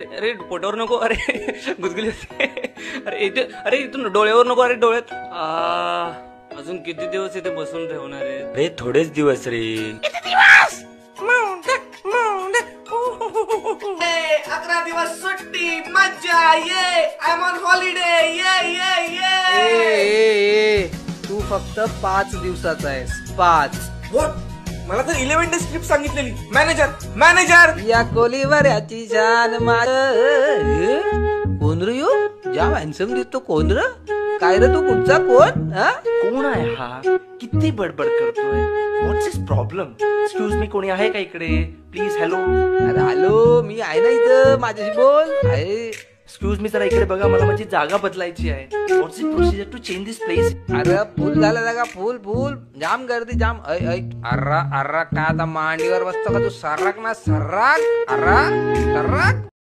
अरे पोटावर नको, अरे गुदगुली होते. अरे इथून डोळ्यावर नको, अरे डोळ्यात. अजून किती दिवस इथे बसून ठेवणार आहे रे? थोडेच दिवस रे. 11 दिवस सुट्टी, मज्जा, ये आय एम ऑन हॉलिडे, ये. तू फक्त 5 दिवसाचा आहेस. 5. मला तर 11 डेज ट्रिप सांगितलेली. मॅनेजर या कोलीवर याची जान माझ. कोण रे यो? जाम हॅन्सम दिसतो. कोण रे? काय रे तू? कुठचा कोण? कोण आहे हा? किती बडबड करतोय? व्हॉट्स हिज प्रॉब्लेम? एक्सक्यूज मी, कोणी आहे का इकडे? प्लीज. हॅलो. अरे हॅलो, मी आहे ना इथं. माझ्याशी बोल. आहे. एक्सक्यूज मी, जरा इकडे बघा, मला माझी जागा बदलायची आहे. What's is procedure to change this place? अरे फुल झाला जागा. फुल जाम गर्दी जाम. अर्रा का आता मांडीवर बसतो का तू? सर्राक ना सर्राक. अर्रा सर्राक.